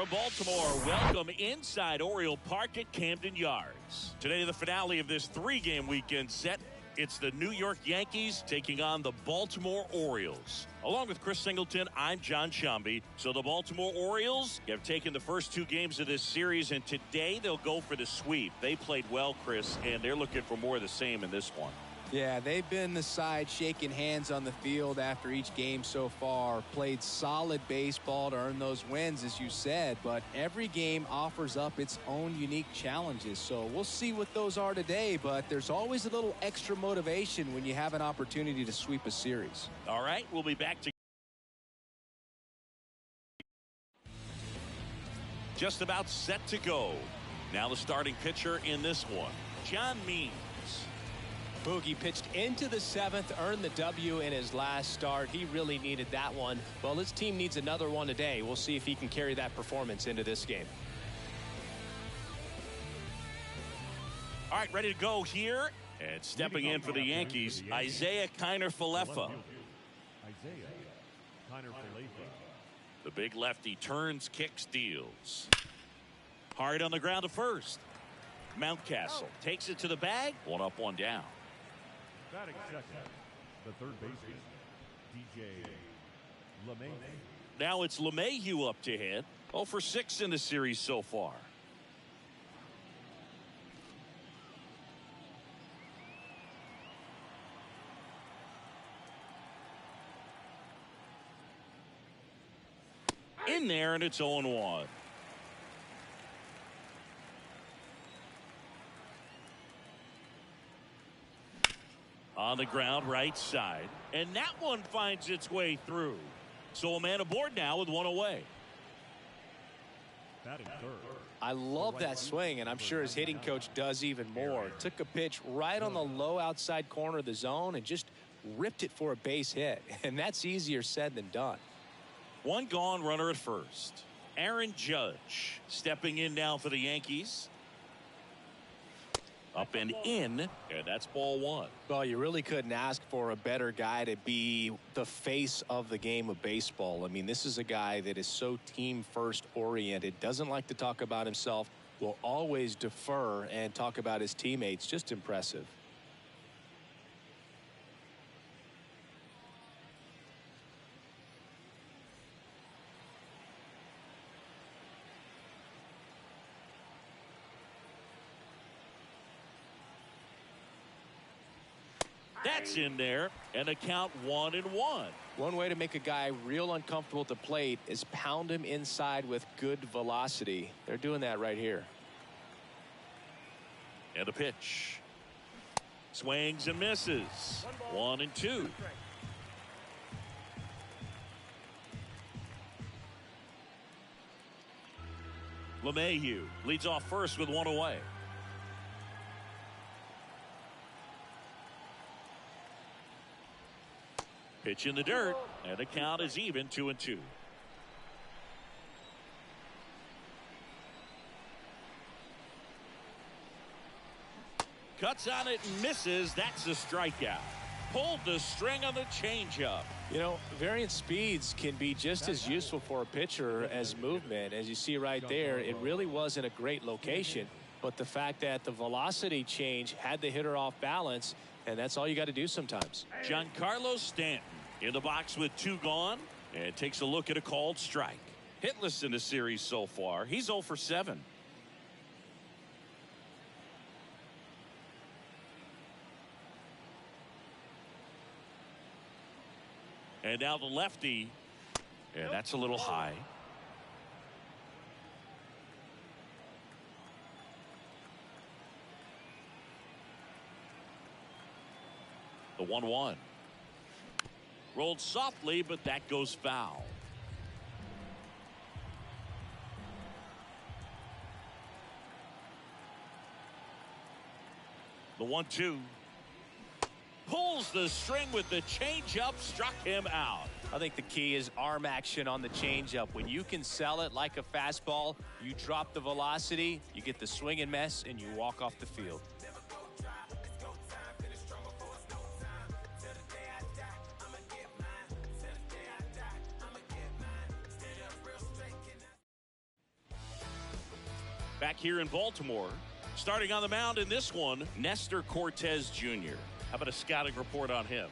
From Baltimore, welcome inside Oriole Park at Camden Yards. Today, the finale of this three-game weekend set. It's the New York Yankees taking on the Baltimore Orioles. Along with Chris Singleton, I'm John Shambi. So the Baltimore Orioles have taken the first two games of this series, and today they'll go for the sweep. They played well, Chris, and they're looking for more of the same in this one. Yeah, they've been the side shaking hands on the field after each game so far. Played solid baseball to earn those wins, as you said, but every game offers up its own unique challenges. So we'll see what those are today, but there's always a little extra motivation when you have an opportunity to sweep a series. All right, we'll be back to just about set to go. Now the starting pitcher in this one, John Means. Boogie pitched into the seventh, earned the W in his last start. He really needed that one. Well, his team needs another one today. We'll see if he can carry that performance into this game. All right, ready to go here. And stepping in for the Yankees, Isaiah Kiner-Falefa. The big lefty turns, kicks, deals. Hard on the ground to first. Mountcastle takes it to the bag. One up, one down. Batting second, the third baseman, DJ LeMay. Now it's LeMahieu up to hit. 0 for 6 in the series so far. In there, and it's 0-1. On the ground, right side. And that one finds its way through. So a man aboard now with one away. I love that swing, and I'm sure his hitting coach does even more. Took a pitch right on the low outside corner of the zone and just ripped it for a base hit. And that's easier said than done. One gone, runner at first. Aaron Judge stepping in now for the Yankees. Up and in, and that's ball one. Well, you really couldn't ask for a better guy to be the face of the game of baseball. I mean, this is a guy that is so team first oriented, doesn't like to talk about himself, will always defer and talk about his teammates. Just impressive. That's in there, and a count 1-1. One way to make a guy real uncomfortable at the plate is pound him inside with good velocity. They're doing that right here. And a pitch. Swings and misses. 1-2. LeMahieu leads off first with one away. Pitch in the dirt, and the count is even, 2-2. Cuts on it and misses. That's a strikeout. Pulled the string on the changeup. You know, variant speeds can be just as useful for a pitcher as movement. As you see right there, it really wasn't a great location, but the fact that the velocity change had the hitter off balance, and that's all you got to do sometimes. Giancarlo Stanton in the box with 2 gone, and takes a look at a called strike. Hitless in the series so far. He's 0 for 7. And now the lefty, and that's a little high. The 1-1. Rolled softly, but that goes foul. The 1-2. Pulls the string with the changeup, struck him out. I think the key is arm action on the changeup. When you can sell it like a fastball, you drop the velocity, you get the swing and miss, and you walk off the field. back here in Baltimore. Starting on the mound in this one, Nestor Cortez Jr. How about a scouting report on him?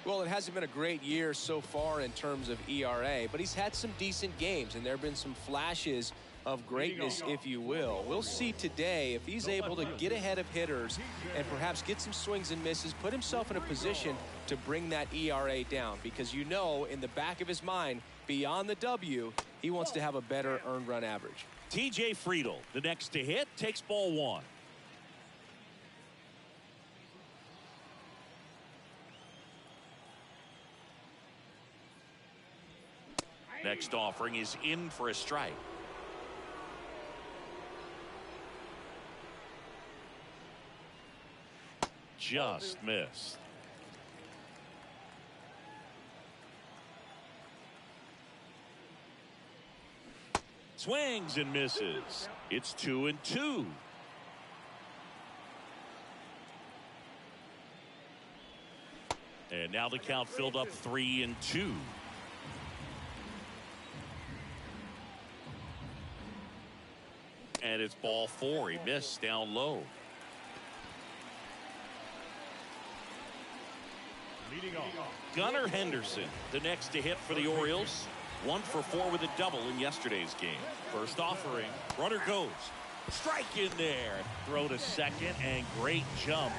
Well, it hasn't been a great year so far in terms of ERA, but he's had some decent games, and there have been some flashes of greatness, if you will. We'll see today if he's able to get ahead of hitters and perhaps get some swings and misses, put himself in a position to bring that ERA down, because you know in the back of his mind, beyond the W, he wants to have a better earned run average. TJ Friedel, the next to hit, takes ball one. Next offering is in for a strike. Just missed. Swings and misses. It's 2-2. And now the count filled up 3-2. And it's ball four. He missed down low. Gunnar Henderson, the next to hit for the Orioles. 1 for 4 with a double in yesterday's game. First offering. Runner goes. Strike in there. Throw to second, and great jump.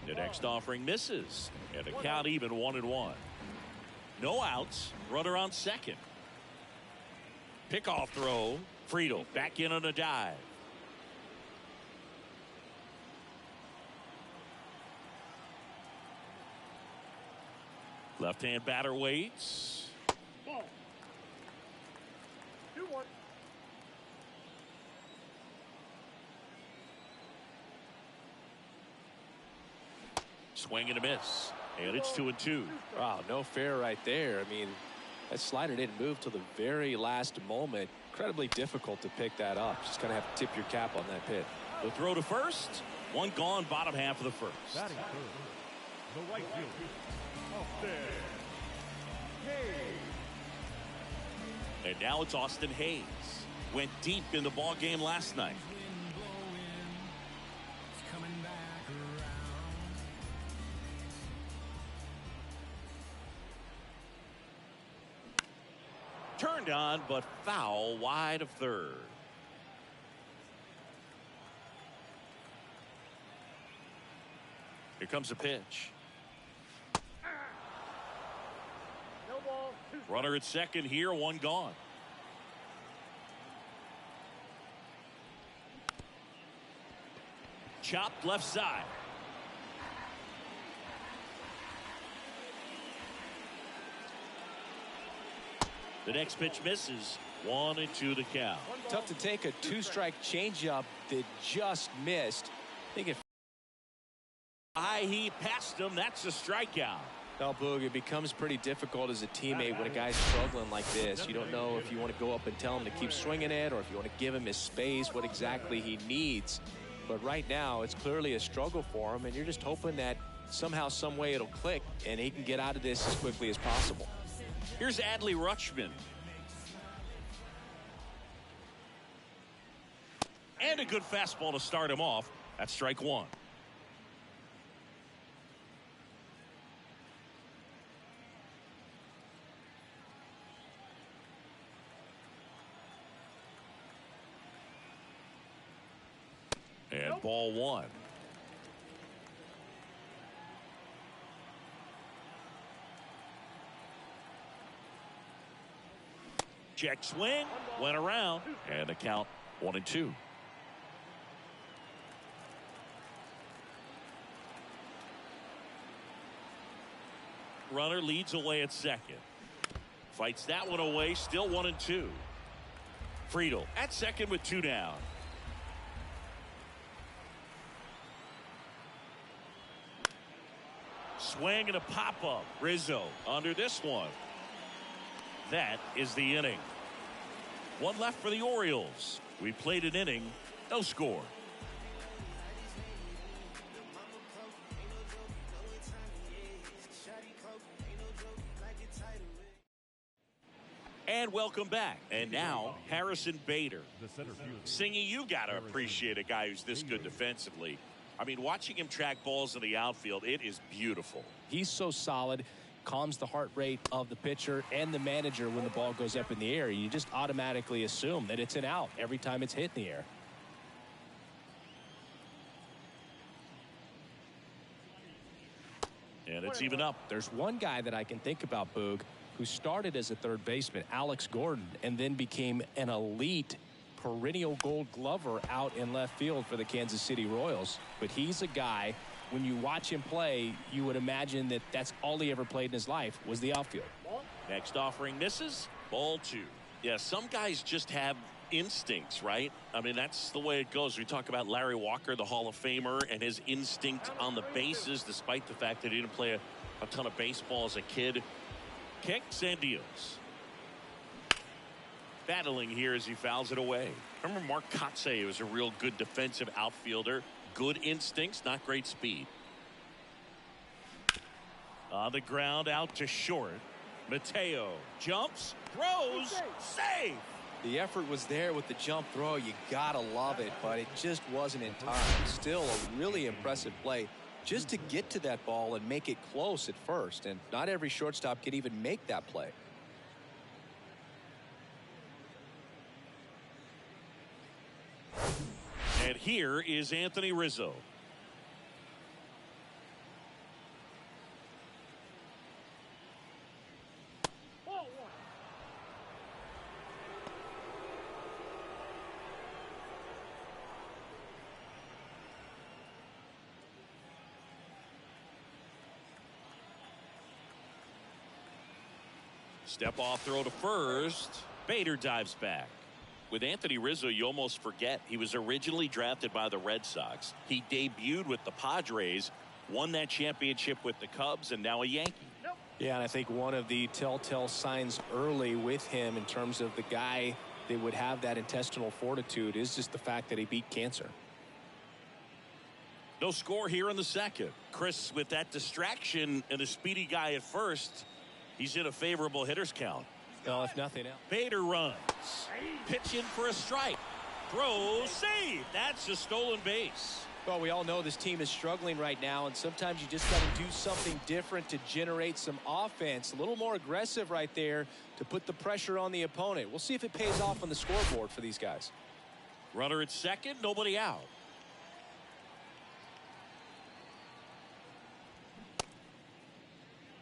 The next offering misses, and the count even 1-1. No outs. Runner on second. Pickoff throw. Friedel back in on a dive. Left-hand batter waits. Ball. 2-1. Swing and a miss. And it's 2-2. Wow, no fair right there. I mean, that slider didn't move till the very last moment. Incredibly difficult to pick that up. Just going to have to tip your cap on that pitch. The throw to first. One gone, bottom half of the first. Batting third, the right fielder, Austin Hayes. And now it's Austin Hayes. Went deep in the ball game last night. Turned on, but foul wide of third. Here comes a pitch. No ball. Runner at second here, one gone. Chopped left side. The next pitch misses. 1-2 the count. Tough to take a two-strike changeup that just missed. I think if He passed him. That's a strikeout. Well, Boog, it becomes pretty difficult as a teammate when a guy's struggling like this. You don't know if you want to go up and tell him to keep swinging it or if you want to give him his space, what exactly he needs. But right now, it's clearly a struggle for him, and you're just hoping that somehow, some way it'll click and he can get out of this as quickly as possible. Here's Adley Rutschman. And a good fastball to start him off. That's strike one. And ball one. Check swing, went around, and the count 1-2. Runner leads away at second. Fights that one away, still 1-2. Friedel at second with two down. Swing and a pop-up. Rizzo under this one. That is the inning. One left for the Orioles. We played an inning. No score. And welcome back. And now, Harrison Bader. The center fielder. Singy, you got to appreciate a guy who's this good defensively. I mean, watching him track balls in the outfield, it is beautiful. He's so solid, calms the heart rate of the pitcher and the manager when the ball goes up in the air. You just automatically assume that it's an out every time it's hit in the air. And it's even up. There's one guy that I can think about, Boog, who started as a third baseman, Alex Gordon, and then became an elite perennial Gold Glover out in left field for the Kansas City Royals. But he's a guy, when you watch him play, you would imagine that that's all he ever played in his life was the outfield. Next offering misses. Ball 2. Yeah, some guys just have instincts, right? I mean, that's the way it goes. We talk about Larry Walker, the Hall of Famer, and his instinct on the bases, despite the fact that he didn't play a ton of baseball as a kid. Kicks and deals. Battling here as he fouls it away. Remember Mark Kotsay was a real good defensive outfielder. Good instincts, not great speed. On the ground, out to short. Mateo jumps, throws, save. The effort was there with the jump throw. You gotta love it, but it just wasn't in time. Still a really impressive play just to get to that ball and make it close at first. And not every shortstop can even make that play. And here is Anthony Rizzo. Step off throw to first. Bader dives back. With Anthony Rizzo, you almost forget he was originally drafted by the Red Sox. He debuted with the Padres, won that championship with the Cubs, and now a Yankee. Yeah, and I think one of the telltale signs early with him in terms of the guy that would have that intestinal fortitude is just the fact that he beat cancer. No score here in the second. Chris, with that distraction and a speedy guy at first, he's in a favorable hitter's count. Well, if nothing else. Bader runs. Pitch in for a strike. Throw, save. That's a stolen base. Well, we all know this team is struggling right now, and sometimes you just got to do something different to generate some offense. A little more aggressive right there to put the pressure on the opponent. We'll see if it pays off on the scoreboard for these guys. Runner at second, nobody out.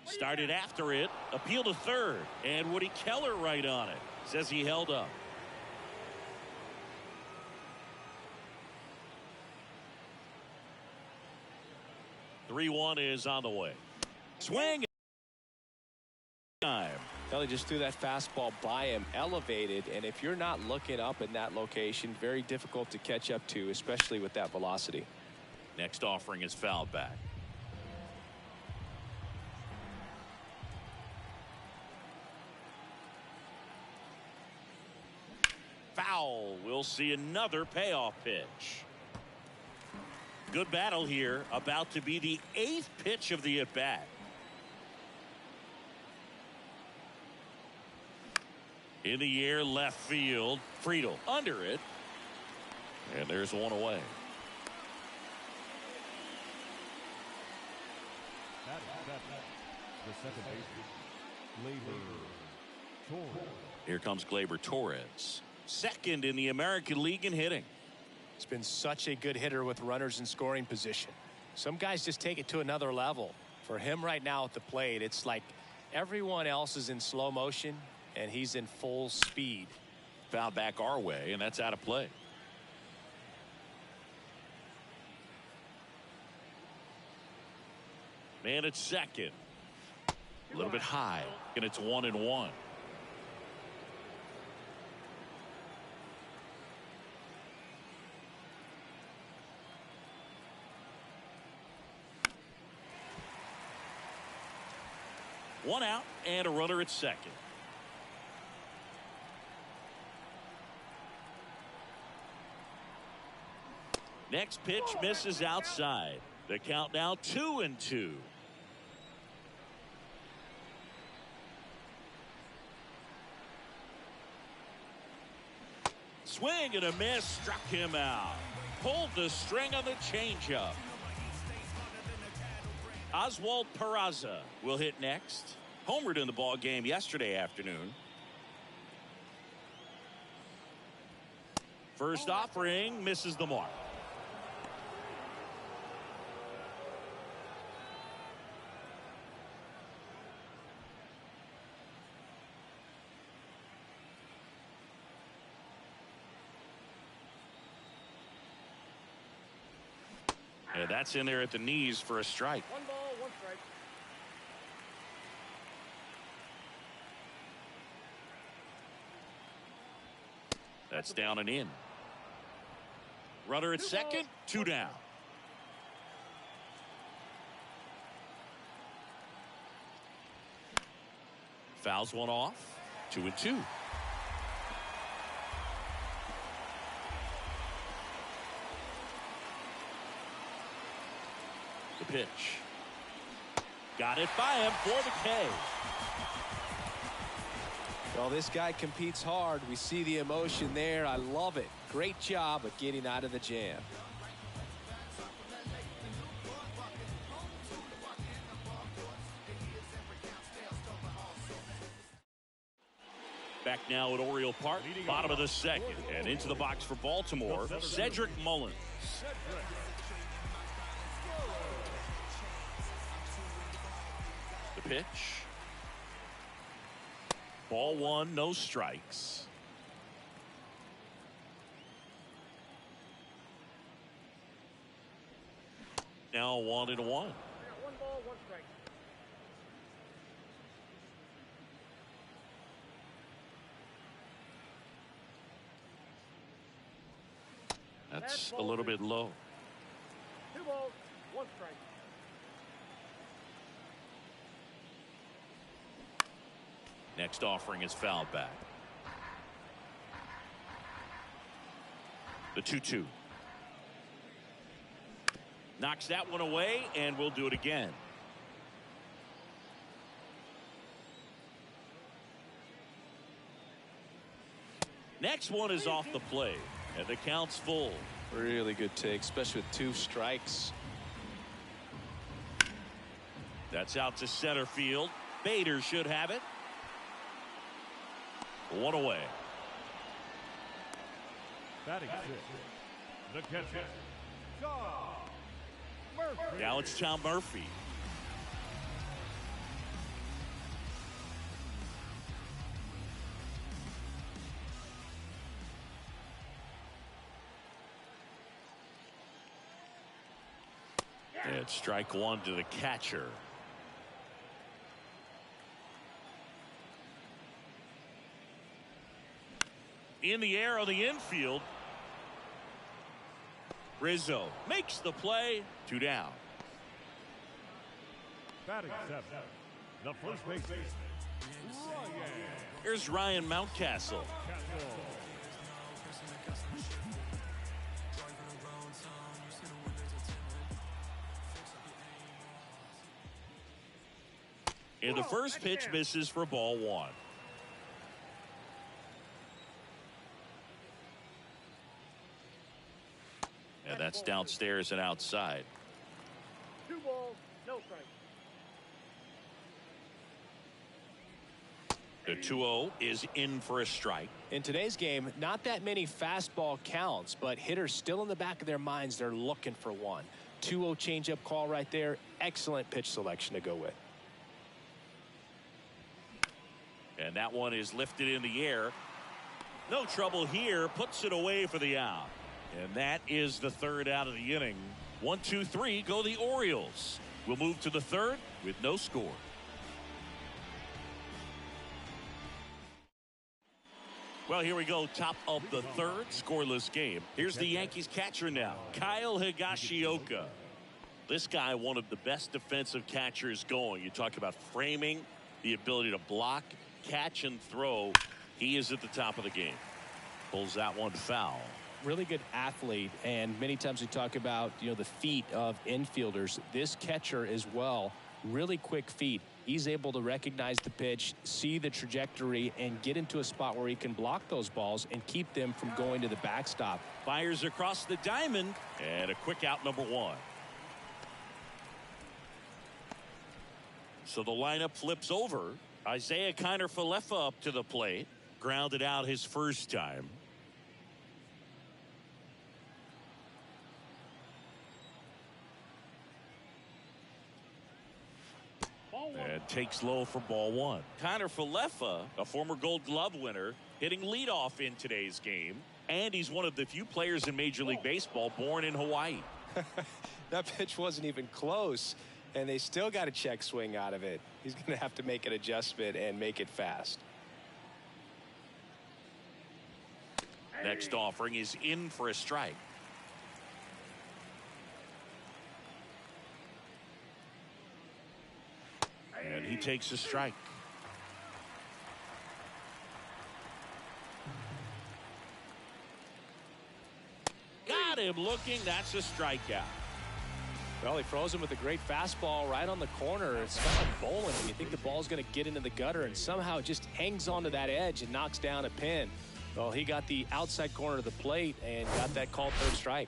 Started after it, appeal to third, and Woody Keller right on it. Says he held up. Three-one is on the way. Swing. Time. Kelly just threw that fastball by him, elevated, and if you're not looking up in that location, very difficult to catch up to, especially with that velocity. Next offering is fouled back. Foul. We'll see another payoff pitch. Good battle here. About to be the 8th pitch of the at-bat. In the air, left field. Friedel under it. And there's one away. The second baseman, Gleyber Torres. Here comes Gleyber Torres. Second in the American League in hitting. He's been such a good hitter with runners in scoring position. Some guys just take it to another level. For him right now at the plate, it's like everyone else is in slow motion and he's in full speed. Foul back our way, and that's out of play. Man at second. A little bit high, and it's 1-1. One out and a runner at second. Next pitch misses outside. The count now 2-2. Swing and a miss, struck him out. Pulled the string on the changeup. Oswald Peraza will hit next. Homered in the ball game yesterday afternoon. First offering misses the mark. And that's in there at the knees for a strike. 1 ball, 1 strike. That's down and in. Runner at second, 2 down. Fouls one off, 2-2. The pitch. Got it by him for the K. Well, this guy competes hard. We see the emotion there. I love it. Great job of getting out of the jam. Back now at Oriole Park, bottom of the second, and into the box for Baltimore, Cedric Mullins. The pitch. Ball 1, no strikes. Now 1-1. 1 ball, 1 strike. That's a little bit low. 2 balls, 1 strike. Next offering is fouled back. The 2-2. Knocks that one away, and we'll do it again. Next one is off the plate, and the count's full. Really good take, especially with 2 strikes. That's out to center field. Bader should have it. 1 away. Batting 6. The catcher, Tom Murphy. Now it's Tom Murphy. And strike 1 to the catcher. In the air on the infield. Rizzo makes the play. 2 down. Batting 7. The first baseman, Ryan Here's Ryan Mountcastle. Castle. And the first pitch misses for ball 1. And that's downstairs and outside. 2 balls, no strike. The 2-0 is in for a strike. In today's game, not that many fastball counts, but hitters still in the back of their minds, they're looking for one. 2-0 changeup call right there. Excellent pitch selection to go with. And that one is lifted in the air. No trouble here. Puts it away for the out. And that is the 3rd out of the inning. 1, 2, 3 go the Orioles. We'll move to the 3rd with no score. Well, here we go. Top of the 3rd, scoreless game. Here's the Yankees catcher now, Kyle Higashioka. This guy, one of the best defensive catchers going. You talk about framing, the ability to block, catch, and throw. He is at the top of the game. Pulls that one foul. really good athlete, and many times we talk about, the feet of infielders. This catcher as well, really quick feet. He's able to recognize the pitch, see the trajectory, and get into a spot where he can block those balls and keep them from going to the backstop. Fires across the diamond, and a quick out, number 1. So the lineup flips over. Isaiah Kiner-Falefa up to the plate. Grounded out his first time. And takes low for ball 1. Kiner-Falefa, a former Gold Glove winner, hitting leadoff in today's game. And he's one of the few players in Major League Baseball born in Hawaii. That pitch wasn't even close, and they still got a check swing out of it. He's going to have to make an adjustment and make it fast. Next offering is in for a strike. And he takes a strike. Got him looking. That's a strikeout. Well, he froze him with a great fastball right on the corner. It's kind of like bowling. You think the ball's going to get into the gutter, and somehow it just hangs onto that edge and knocks down a pin. Well, he got the outside corner of the plate and got that called third strike.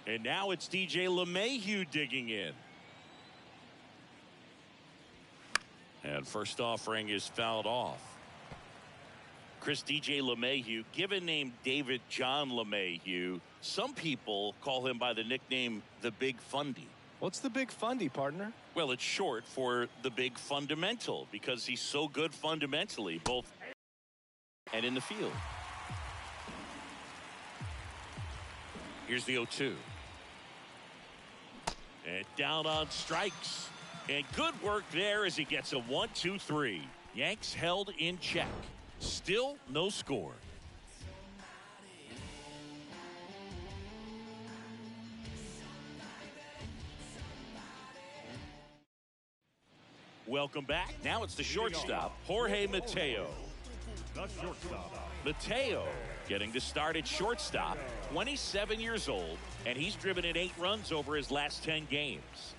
And now it's DJ LeMahieu digging in. And first offering is fouled off. DJ LeMahieu, given name David John LeMahieu. Some people call him by the nickname the Big Fundy. What's the Big Fundy, partner? Well, it's short for the Big Fundamental because he's so good fundamentally, both and in the field. Here's the 0-2. And down on strikes. And good work there as he gets a 1-2-3. Yanks held in check. Still no score. Welcome back. Now it's the shortstop, Jorge Mateo. The shortstop. Mateo getting to start at shortstop, 27 years old, and he's driven in 8 runs over his last 10 games.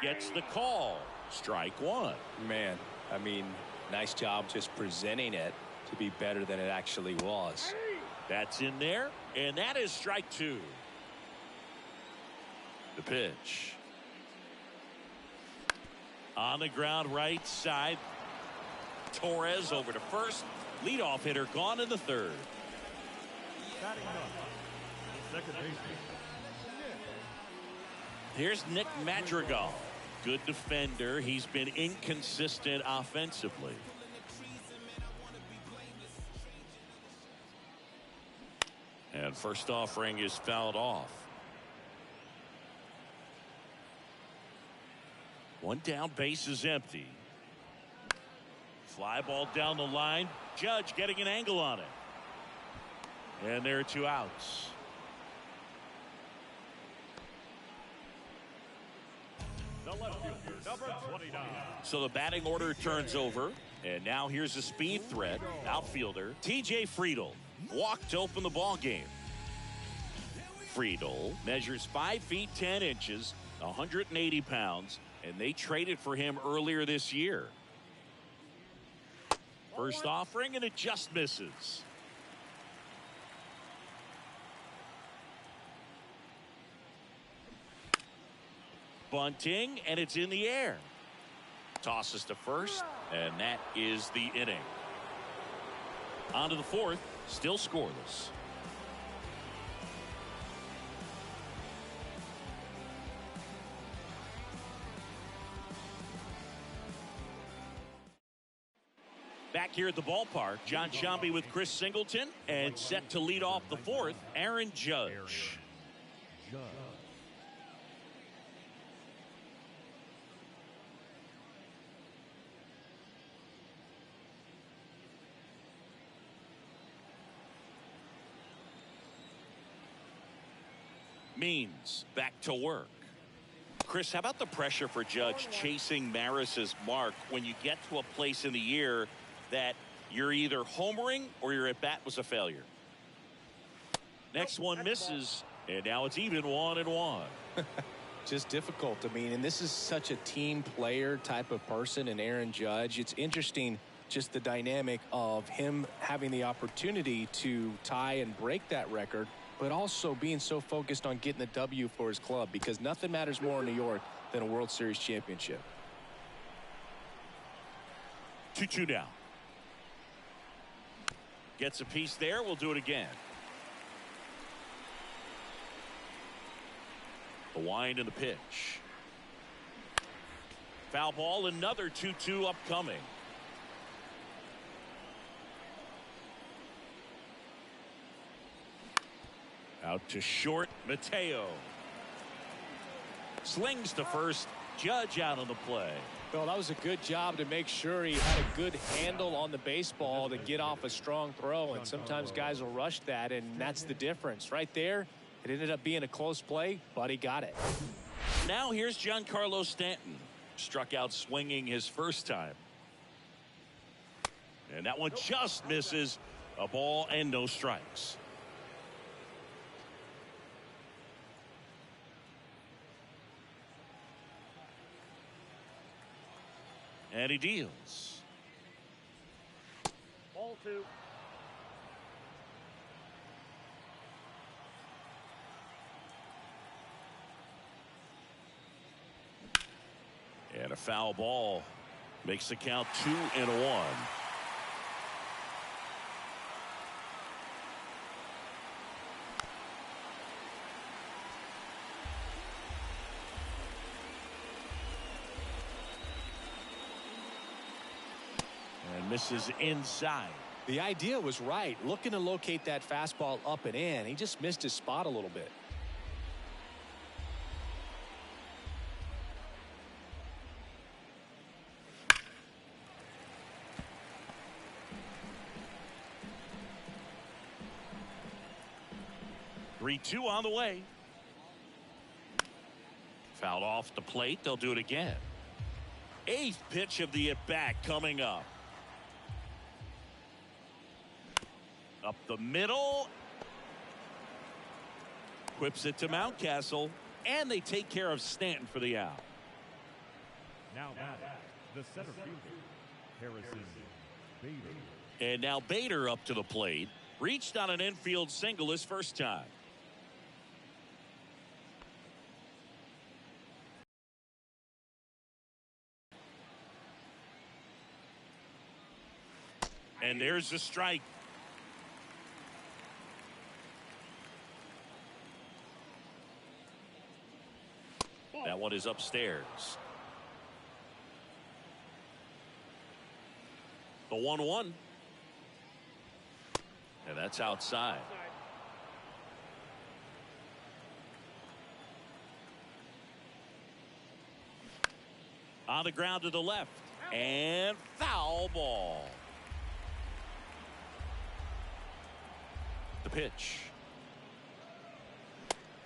Gets the call. Strike 1. Man, I mean, nice job just presenting it to be better than it actually was. That's in there, and that is strike 2. The pitch. On the ground right side. Torres over to first. Leadoff hitter gone in the 3rd. Batting ninth, second baseman. Here's Nick Madrigal. Good defender. He's been inconsistent offensively. And first offering is fouled off. One down, base is empty. Fly ball down the line. Judge getting an angle on it. And there are 2 outs. The left fielder, number 29. So the batting order turns over. And now here's a speed threat. Outfielder TJ Friedl walked to open the ball game. Friedl measures 5 feet 10 inches, 180 pounds, and they traded for him earlier this year. First offering, and it just misses. Bunting, and it's in the air. Tosses to first, and that is the inning. On to the 4th, still scoreless. Back here at the ballpark, John Sciambi with Chris Singleton, and set to lead off the 4th, Aaron Judge. Means back to work. Chris, how about the pressure for Judge chasing Maris's mark when you get to a place in the year that you're either homering or your at bat was a failure? Next one misses, and now it's even 1-1. Just difficult. I mean, and this is such a team player type of person in Aaron Judge. It's interesting just the dynamic of him having the opportunity to tie and break that record, but also being so focused on getting the W for his club, because nothing matters more in New York than a World Series championship. 2-2 now. Gets a piece there. We'll do it again. The wind and the pitch. Foul ball. Another 2-2 upcoming. Out to short. Mateo slings to first. Judge out on the play. Well, that was a good job to make sure he had a good handle on the baseball to get off a strong throw, and sometimes guys will rush that, and that's the difference right there. It ended up being a close play, but he got it. Now here's Giancarlo Stanton. Struck out swinging his first time, and that one just misses. A ball and no strikes. And he deals. Ball 2. And a foul ball makes the count 2-1. Misses inside. The idea was right, looking to locate that fastball up and in. He just missed his spot a little bit. Three-two on the way. Fouled off the plate. They'll do it again. Eighth pitch of the at-bat coming up. Up the middle. Whips it to Mountcastle, and they take care of Stanton for the out. Now batting, the center fielder, Harrison Bader. And now Bader up to the plate. Reached on an infield single his first time. And there's the strike. That one is upstairs. The 1-1. And that's outside. On the ground to the left. And foul ball. The pitch.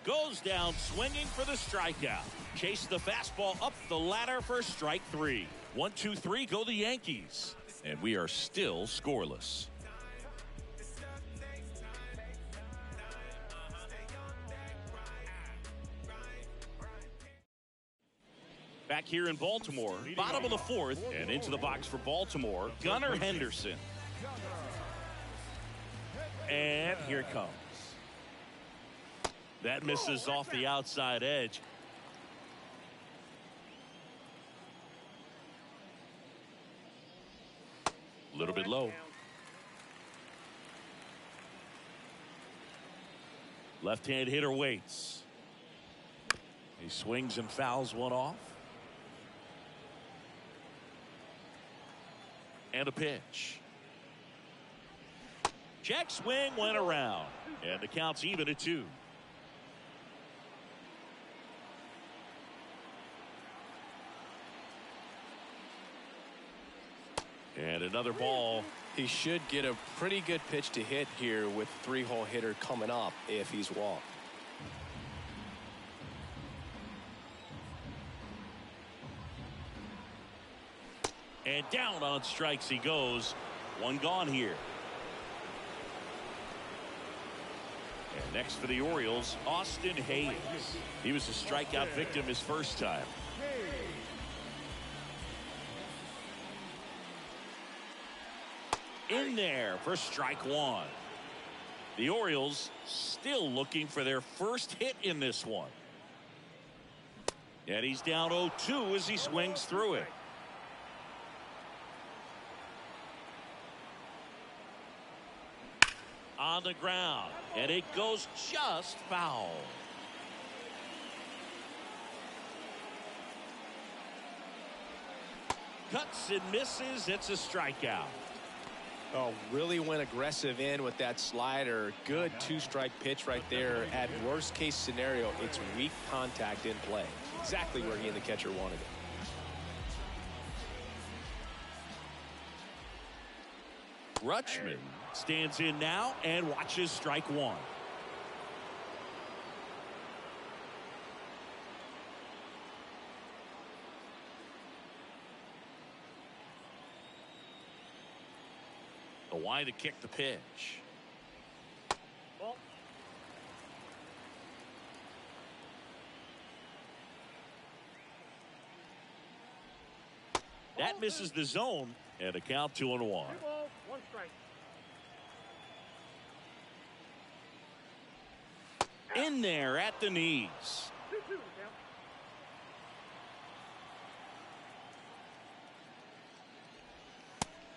Goes down swinging for the strikeout. Chase the fastball up the ladder for strike 3. 1-2-3 go the Yankees. And we are still scoreless. Back here in Baltimore, bottom of the 4th, and into the box for Baltimore, Gunnar Henderson. And here it comes. That misses off the outside edge. A little bit low. Left-hand hitter waits. He swings and fouls one off. And a pitch. Check swing went around. And the count's even at 2. And another ball. He should get a pretty good pitch to hit here with 3-hole hitter coming up if he's walked. And down on strikes he goes. One gone here. And Next for the Orioles, Austin Hayes. He was a strikeout victim his first time. In there for strike one. The Orioles still looking for their first hit in this one. And he's down 0-2 as he swings through it. On the ground, and it goes just foul. Cuts and misses. It's a strikeout. Oh, really went aggressive in with that slider. Good two-strike pitch right there. At worst case scenario, it's weak contact in play. Exactly where he and the catcher wanted it. Rutschman stands in now and watches strike one. The wide to kick the pitch. Ball. That misses the zone, and a count 2-1. 2 balls, 1 strike. In there at the knees. 2-2 count.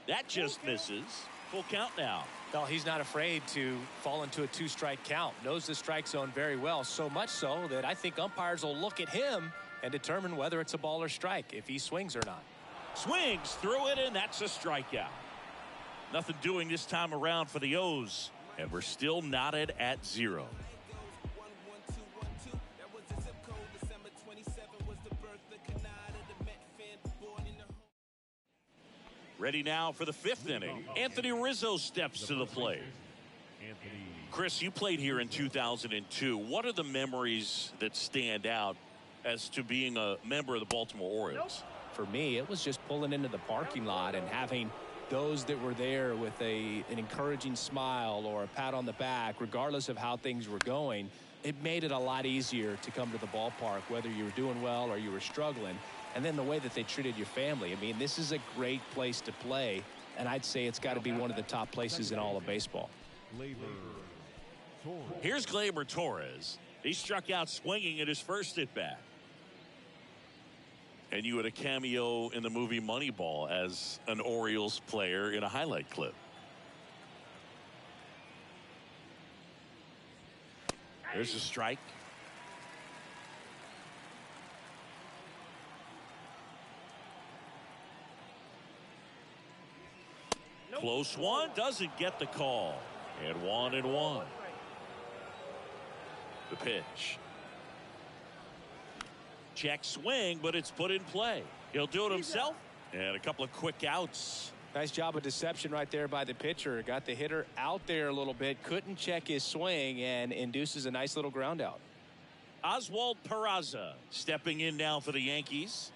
That just misses. Full count now. Well, he's not afraid to fall into a two-strike count. Knows the strike zone very well, so much so that I think umpires will look at him and determine whether it's a ball or strike, if he swings or not. Swings through it, and that's a strikeout. Nothing doing this time around for the O's, and we're still knotted at 0. Ready now for the 5th inning. Anthony Rizzo steps to the plate. Chris, you played here in 2002. What are the memories that stand out as to being a member of the Baltimore Orioles? For me, it was just pulling into the parking lot and having those that were there with an encouraging smile or a pat on the back, regardless of how things were going. It made it a lot easier to come to the ballpark, whether you were doing well or you were struggling. And then the way that they treated your family. I mean, this is a great place to play, and I'd say it's got to be one of the top places in all of baseball. Here's Gleyber Torres. He struck out swinging at his first at-bat. And you had a cameo in the movie Moneyball as an Orioles player in a highlight clip. There's a strike. Close one, doesn't get the call. And 1-1. The pitch. Check swing, but it's put in play. He'll do it himself. And a couple of quick outs. Nice job of deception right there by the pitcher. Got the hitter out there a little bit. Couldn't check his swing and induces a nice little ground out. Oswald Peraza stepping in now for the Yankees.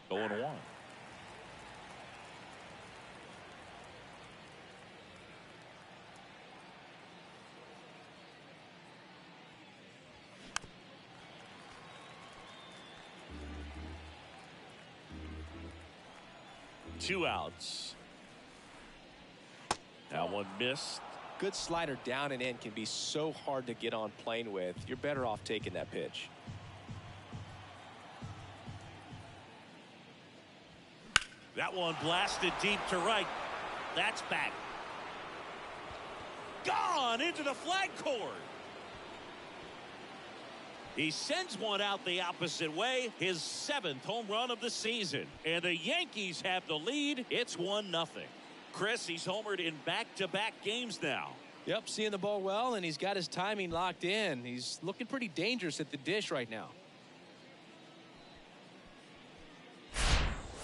0-1. Two outs. That one missed. Good slider down and in can be so hard to get on plane with. You're better off taking that pitch. That one blasted deep to right. That's back. Gone into the flag cord. He sends one out the opposite way. His 7th home run of the season. And the Yankees have the lead. It's 1-0. Chris, he's homered in back-to-back games now. Yep, seeing the ball well, and he's got his timing locked in. He's looking pretty dangerous at the dish right now.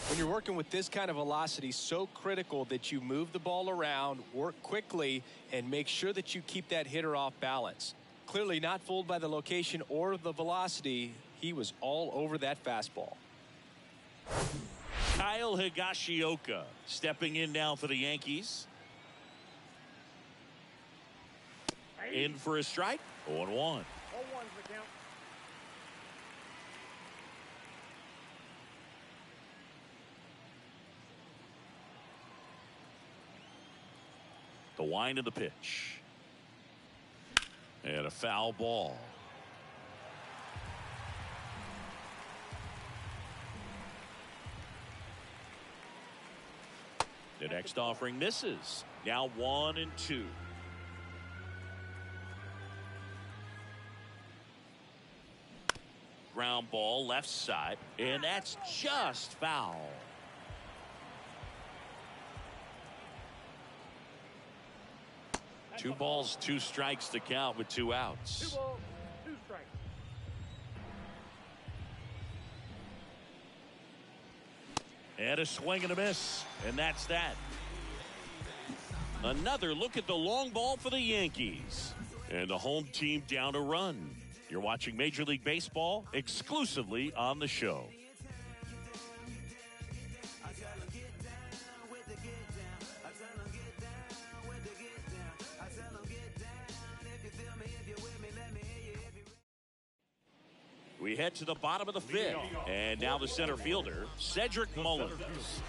When you're working with this kind of velocity, so critical that you move the ball around, work quickly, and make sure that you keep that hitter off balance. Clearly not fooled by the location or the velocity. He was all over that fastball. Kyle Higashioka stepping in now for the Yankees. In for a strike. 0-1. 0-1's the count. The wind of the pitch. And a foul ball. The next offering misses. Now 1-2. Ground ball left side, and that's just foul. Two balls, 2 strikes to count with 2 outs. 2 balls, 2 strikes. And a swing and a miss, and that's that. Another look at the long ball for the Yankees. And the home team down a run. You're watching Major League Baseball exclusively on the show. We head to the bottom of the 5th, and now the center fielder, Cedric Mullins.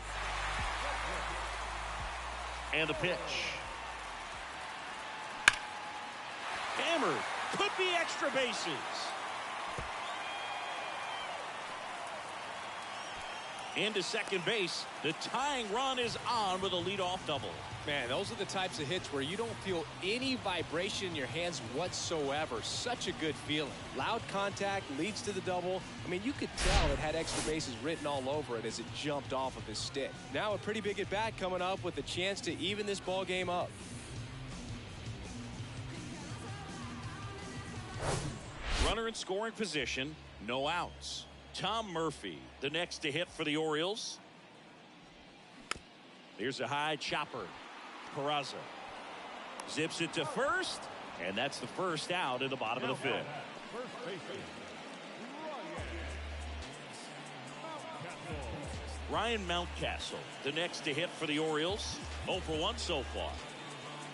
And the pitch. Hammered. Could be extra bases. Into second base. The tying run is on with a leadoff double. Man, those are the types of hits where you don't feel any vibration in your hands whatsoever. Such a good feeling. Loud contact leads to the double. I mean, you could tell it had extra bases written all over it as it jumped off of his stick. Now a pretty big at bat coming up with a chance to even this ball game up. Runner in scoring position, no outs. Tom Murphy, the next to hit for the Orioles. Here's a high chopper. Peraza zips it to first, and that's the first out in the bottom of the 5th. First baseman, Ryan Mountcastle, the next to hit for the Orioles. 0 for 1 so far.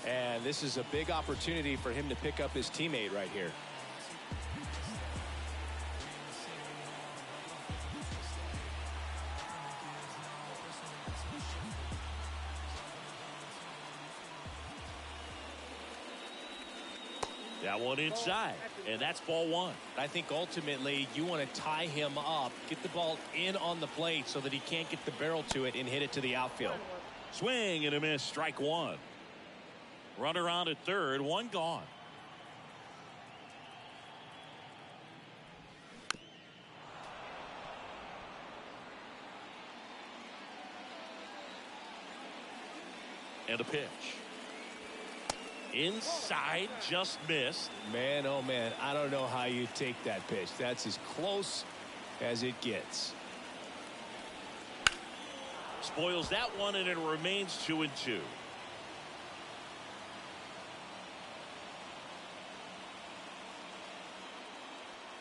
And this is a big opportunity for him to pick up his teammate right here. That one inside, and that's ball 1. I think ultimately you want to tie him up, get the ball in on the plate so that he can't get the barrel to it and hit it to the outfield. Swing and a miss, strike 1. Runner on at third, 1 gone. And a pitch. Inside, just missed. Man, oh man, I don't know how you take that pitch. That's as close as it gets. Spoils that one, and it remains 2-2.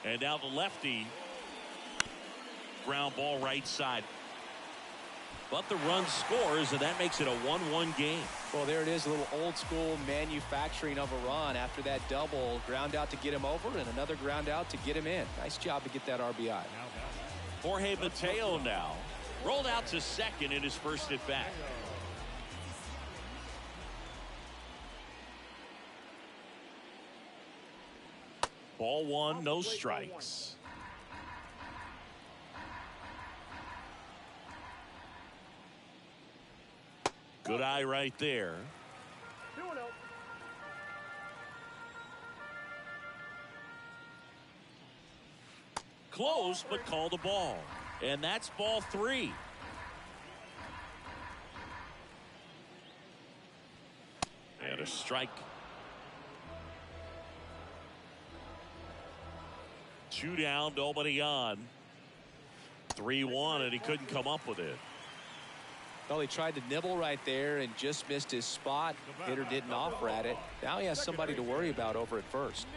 And now the lefty. Ground ball right side. But the run scores, and that makes it a 1-1 game. Well, there it is, a little old school manufacturing of a run after that double. Ground out to get him over, and another ground out to get him in. Nice job to get that RBI. Jorge Mateo now rolled out to second in his first at bat. Ball 1, no strikes. Good eye right there. 2-0. Close, but called the ball. And that's ball 3. And a strike. 2 down, nobody on. 3-1, and he couldn't come up with it. Well, he tried to nibble right there and just missed his spot. Hitter didn't offer at it. Now he has somebody to worry about over at first.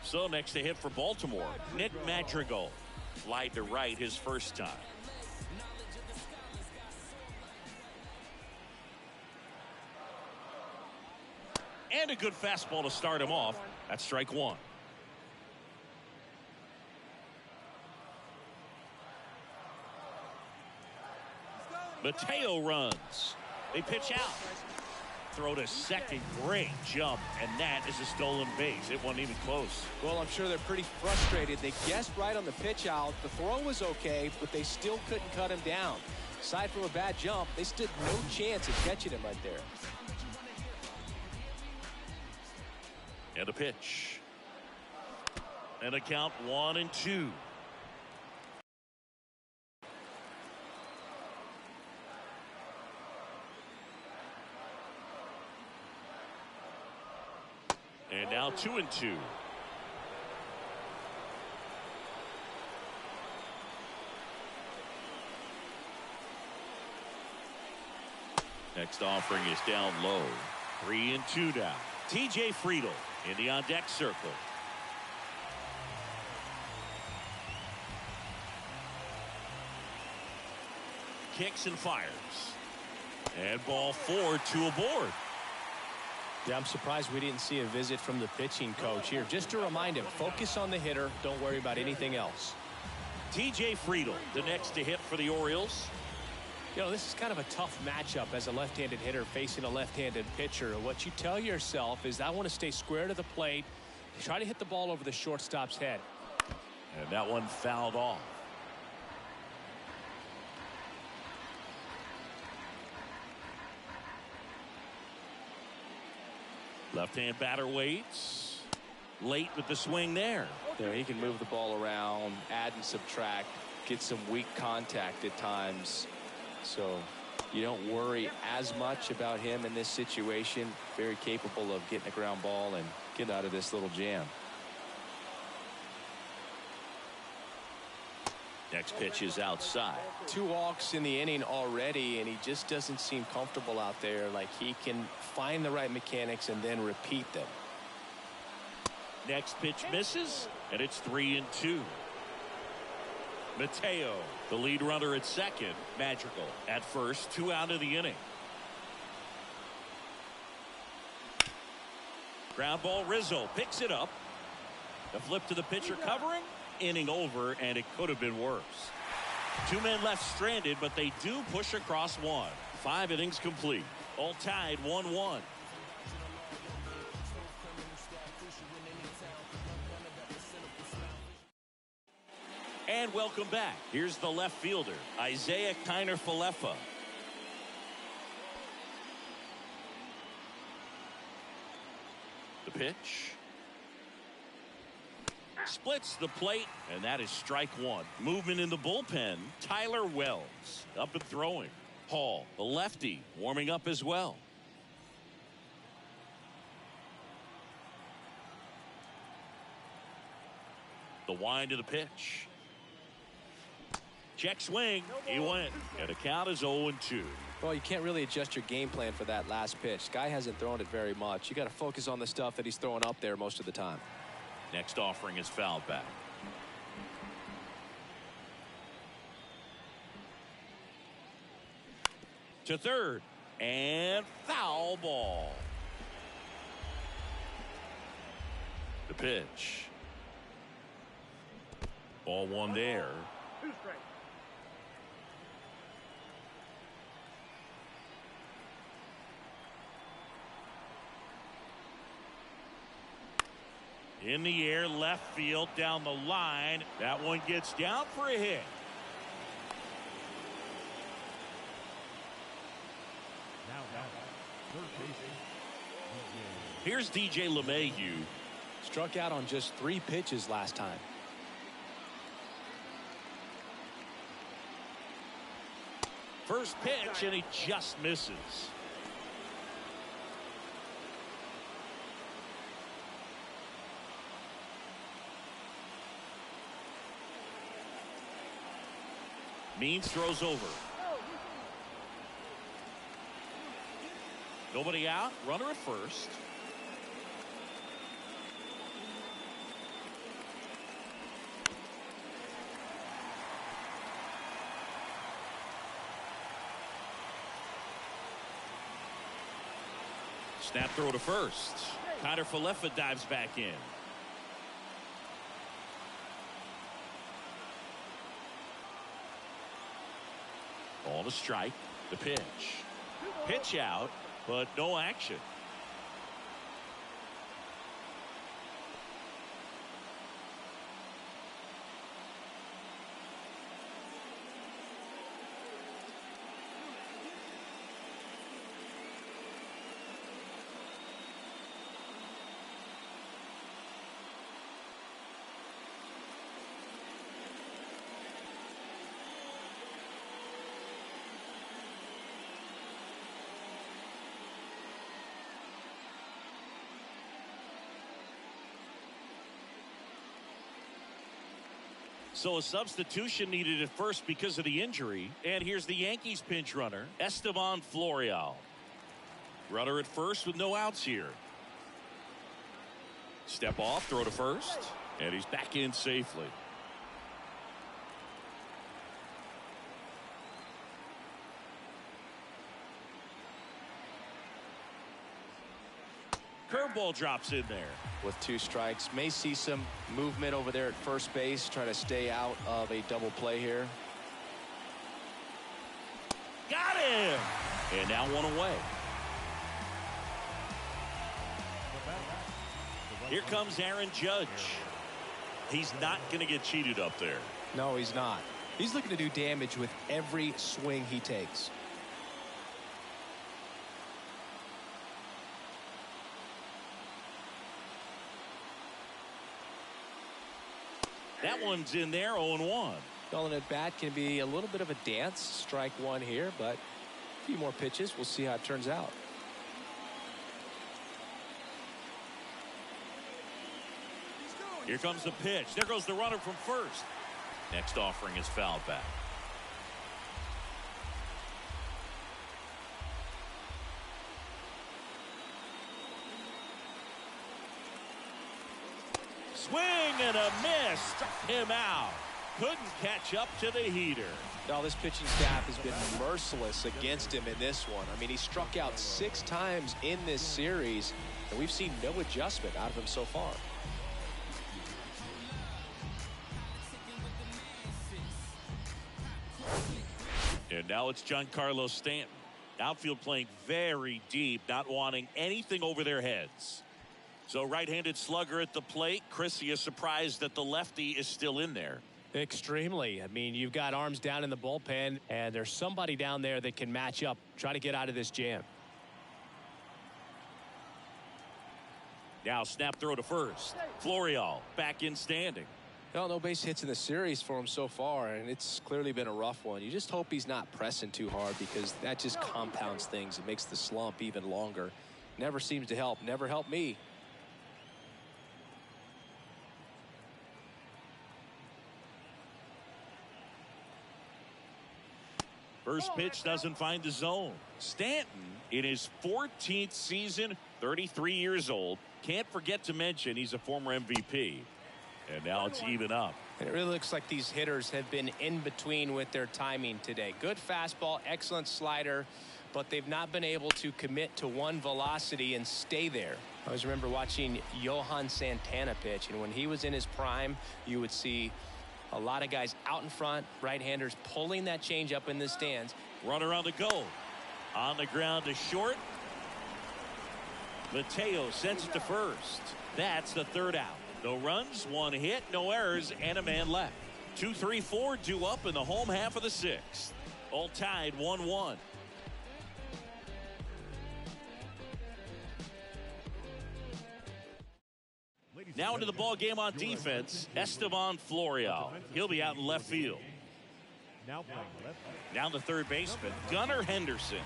So next to hit for Baltimore, Nick Madrigal. Slide to right his first time. And a good fastball to start him off. That's strike one. Mateo runs. They pitch out. Throw to second. Great jump. And that is a stolen base. It wasn't even close. Well, I'm sure they're pretty frustrated. They guessed right on the pitch out. The throw was okay, but they still couldn't cut him down. Aside from a bad jump, they stood no chance at catching him right there. And a pitch. And a count 1-2. And now 2-2. Next offering is down low. 3-2 now. TJ Friedel in the on deck circle. Kicks and fires. And ball 4, 2 aboard. Yeah, I'm surprised we didn't see a visit from the pitching coach here. Just to remind him, focus on the hitter. Don't worry about anything else. TJ Friedel, the next to hit for the Orioles. You know, this is kind of a tough matchup as a left-handed hitter facing a left-handed pitcher. What you tell yourself is, I want to stay square to the plate, try to hit the ball over the shortstop's head. And that one fouled off. Left-hand batter waits. Late with the swing there. There, he can move the ball around, add and subtract, get some weak contact at times. So you don't worry as much about him in this situation. Very capable of getting a ground ball and getting out of this little jam. Next pitch is outside. 2 walks in the inning already, and he just doesn't seem comfortable out there. Like he can find the right mechanics and then repeat them. Next pitch misses, and it's 3-2. Mateo, the lead runner at second. Magical at first. 2 out of the inning. Ground ball. Rizzo picks it up. The flip to the pitcher covering. Inning over, and it could have been worse. 2 men left stranded, but they do push across 1. 5 innings complete. All tied 1-1. And welcome back. Here's the left fielder, Isaiah Kiner-Falefa. The pitch. Splits the plate, and that is strike 1. Movement in the bullpen. Tyler Wells up and throwing. Hall, the lefty, warming up as well. The wind of the pitch. Check swing. He went. And the count is 0-2. Well, you can't really adjust your game plan for that last pitch. Guy hasn't thrown it very much. You got to focus on the stuff that he's throwing up there most of the time. Next offering is fouled back. To third. And foul ball. The pitch. Ball 1 there. In the air, left field, down the line. That one gets down for a hit. Here's DJ LeMahieu. Struck out on just 3 pitches last time. First pitch, and he just misses. Means throws over. Nobody out. Runner at first. Snap throw to first. Connor Falefa dives back in. Ball to strike. The pitch. Pitch out, but no action. So a substitution needed at first because of the injury. And here's the Yankees pinch runner, Esteban Florial. Runner at first with no outs here. Step off, throw to first, and he's back in safely. Curveball drops in there. With 2 strikes, may see some movement over there at first base, try to stay out of a double play here. Got him! And now 1 away. Here comes Aaron Judge. He's not going to get cheated up there. No, he's not. He's looking to do damage with every swing he takes. That one's in there, 0-1. Calling it bat can be a little bit of a dance. Strike 1 here, but a few more pitches. We'll see how it turns out. Here comes the pitch. There goes the runner from first. Next offering is fouled back. Swing and a miss. Struck him out. Couldn't catch up to the heater. Now this pitching staff has been merciless against him in this one. I mean, he struck out 6 times in this series, and we've seen no adjustment out of him so far. And now it's Giancarlo Stanton. Outfield playing very deep, not wanting anything over their heads. So right-handed slugger at the plate. Chris, is surprised that the lefty is still in there. Extremely. I mean, you've got arms down in the bullpen, and there's somebody down there that can match up, try to get out of this jam. Now snap throw to first. Florial back in standing. No base hits in the series for him so far, and it's clearly been a rough one. You just hope he's not pressing too hard, because that just compounds things. It makes the slump even longer. Never seems to help. Never helped me. First pitch doesn't find the zone. Stanton, in his 14th season, 33 years old. Can't forget to mention he's a former MVP. And now it's even up. And it really looks like these hitters have been in between with their timing today. Good fastball, excellent slider, but they've not been able to commit to one velocity and stay there. I always remember watching Johan Santana pitch, and when he was in his prime, you would see a lot of guys out in front, right-handers pulling that change up in the stands. Runner on the go. On the ground to short. Mateo sends it to first. That's the 3rd out. No runs, 1 hit, no errors, and a man left. 2, 3, 4 due up in the home half of the 6th. All tied 1-1. Now into the ball game on defense, Esteban Florial. He'll be out in left field. Now playing left. Down the third baseman, Gunnar Henderson.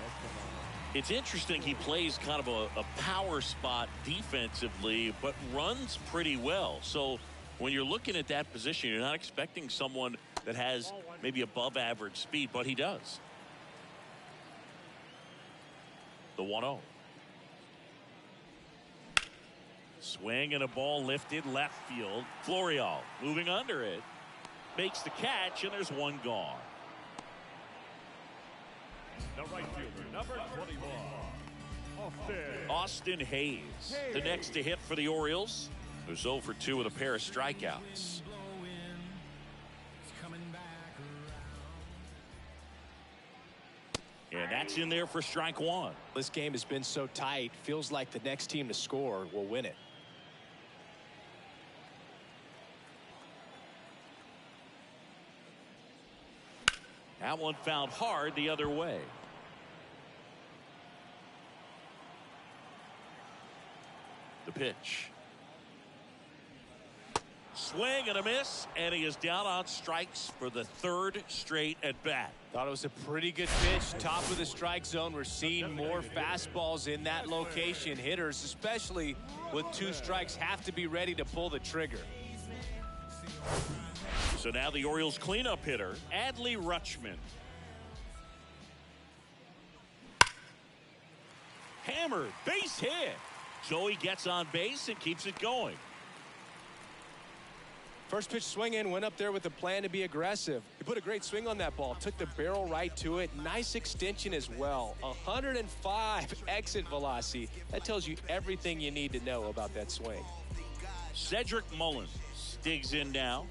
It's interesting, he plays kind of a power spot defensively, but runs pretty well. So when you're looking at that position, you're not expecting someone that has maybe above average speed, but he does. The 1-0. Swing and a ball lifted left field. Florial moving under it. Makes the catch, and there's one gone. The right fielder, number 21. Austin Hayes, the next to hit for the Orioles, who's 0 for 2 with a pair of strikeouts. And that's in there for strike one. This game has been so tight, feels like the next team to score will win it. That one found hard the other way. The pitch. Swing and a miss, and he is down on strikes for the third straight at bat. Thought it was a pretty good pitch. Top of the strike zone. We're seeing more fastballs in that location. Hitters, especially with 2 strikes, have to be ready to pull the trigger. So now the Orioles cleanup hitter, Adley Rutschman. Hammered, base hit. Joey gets on base and keeps it going. First pitch swing in, went up there with a plan to be aggressive. He put a great swing on that ball, took the barrel right to it. Nice extension as well. 105 exit velocity. That tells you everything you need to know about that swing. Cedric Mullins digs in now.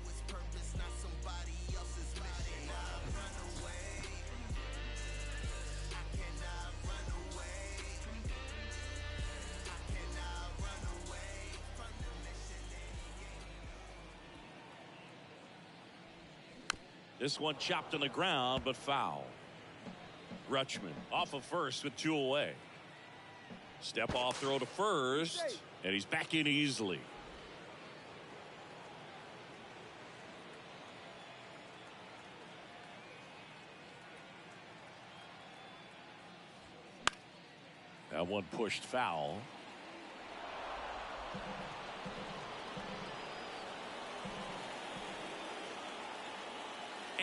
This one chopped on the ground, but foul. Rutschman off of first with 2 away. Step off throw to first, and he's back in easily. That one pushed foul.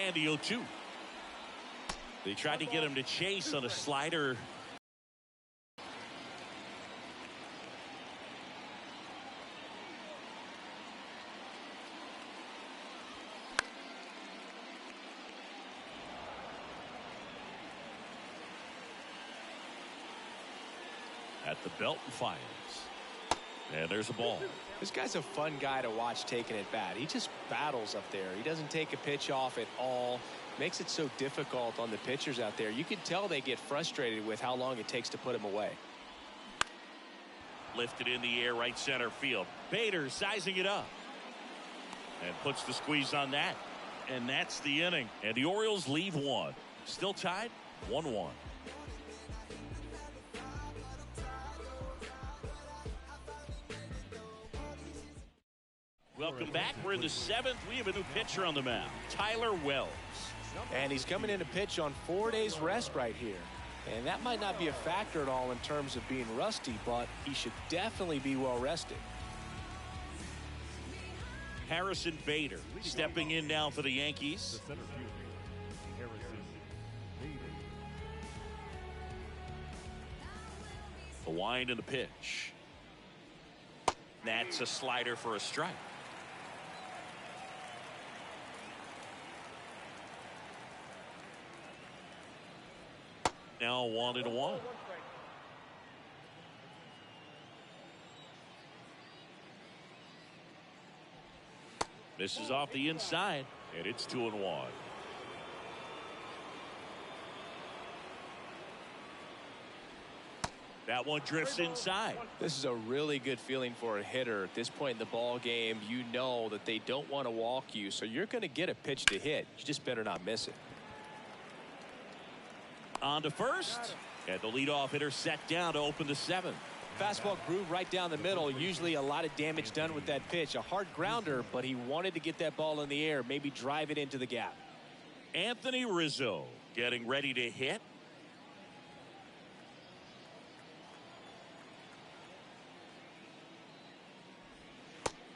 And the 0-2. They tried to get him to chase on a slider. At the belt and fires. And there's a ball. This guy's a fun guy to watch taking at bat. He just battles up there. He doesn't take a pitch off at all. Makes it so difficult on the pitchers out there. You can tell they get frustrated with how long it takes to put him away. Lifted in the air, right center field. Bader sizing it up. And puts the squeeze on that. And that's the inning. And the Orioles leave one. Still tied 1-1. Welcome back. We're in the 7th. We have a new pitcher on the mound, Tyler Wells. And he's coming in to pitch on 4 days rest right here. And that might not be a factor at all in terms of being rusty, but he should definitely be well rested. Harrison Bader stepping in now for the Yankees. The wind and the pitch. That's a slider for a strike. Now 1-1. This is off the inside, and it's 2-1. That one drifts inside. This is a really good feeling for a hitter at this point in the ball game. You know that they don't want to walk you, so you're going to get a pitch to hit. You just better not miss it. On to first, and the leadoff hitter set down to open the 7th. Fastball groove right down the middle. Usually a lot of damage done with that pitch. A hard grounder, but he wanted to get that ball in the air, maybe drive it into the gap. Anthony Rizzo getting ready to hit.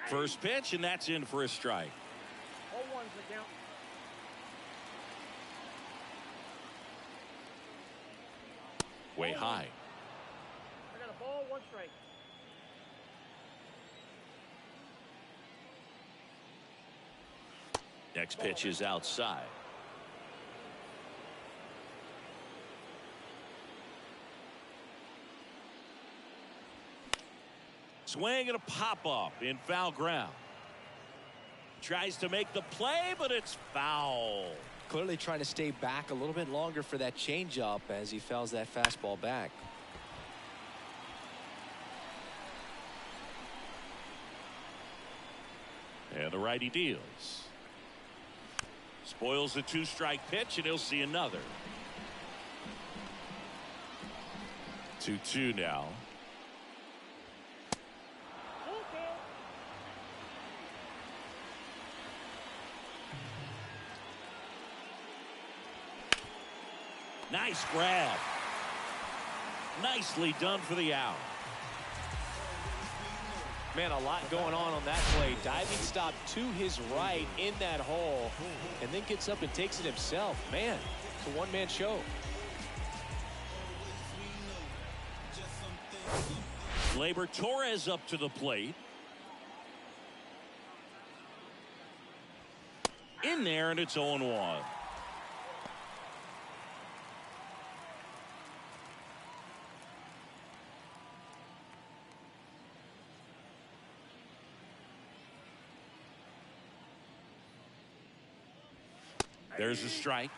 First pitch, and that's in for a strike. 0-1's the count. Way high. I got a ball, 1 strike. Next pitch is outside. Swing and a pop-up in foul ground. Tries to make the play, but it's foul. Clearly trying to stay back a little bit longer for that changeup as he fouls that fastball back. And the righty deals. Spoils the 2-strike pitch, and he'll see another. 2-2 now. Nice grab. Nicely done for the out. Man, a lot going on that play. Diving stop to his right in that hole, and then gets up and takes it himself. Man, it's a one-man show. Gleyber Torres up to the plate. In there, and it's 0-1. There's a strike.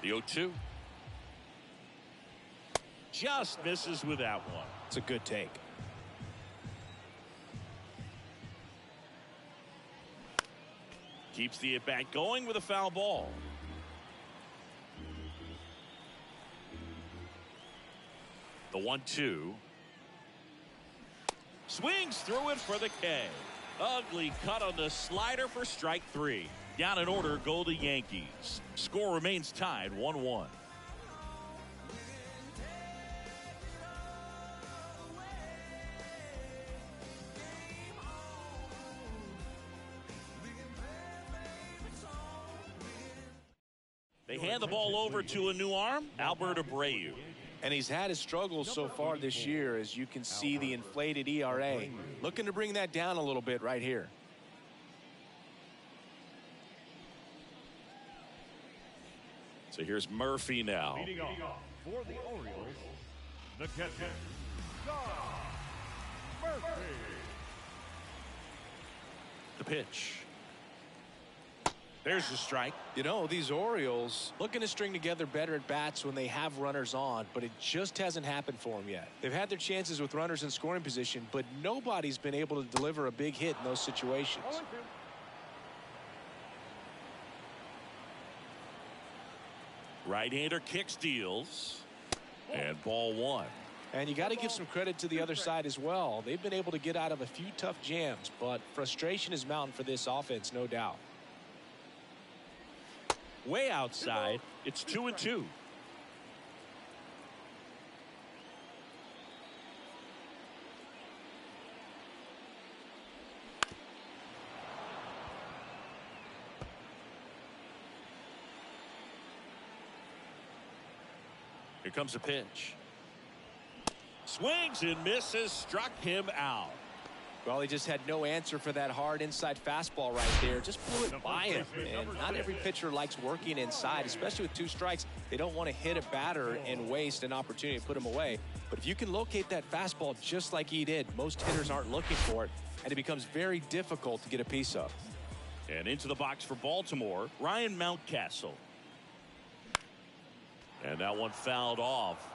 The 0-2. Just misses with that one. It's a good take. Keeps the at-bat going with a foul ball. The 1-2. Swings through it for the K. Ugly cut on the slider for strike 3. Down in order go the Yankees. Score remains tied 1-1. They hand the ball over to a new arm, Albert Abreu. And he's had his struggles so far this year, as you can see the inflated ERA. Looking to bring that down a little bit right here. So here's Murphy now. Leading off for the Orioles, the catcher, Murphy. The pitch. There's the strike. You know, these Orioles looking to string together better at bats when they have runners on, but it just hasn't happened for them yet. They've had their chances with runners in scoring position, but nobody's been able to deliver a big hit in those situations. Right-hander kicks, deals, and ball 1. And you got to give some credit to the other side as well. They've been able to get out of a few tough jams, but frustration is mounting for this offense, no doubt. Way outside, it's 2-2. Here comes a pitch. Swings and misses, struck him out. Well, he just had no answer for that hard inside fastball right there. Just blew it by him. And not every pitcher likes working inside, especially with 2 strikes. They don't want to hit a batter and waste an opportunity to put him away. But if you can locate that fastball just like he did, most hitters aren't looking for it, and it becomes very difficult to get a piece of. And into the box for Baltimore, Ryan Mountcastle. And that one fouled off.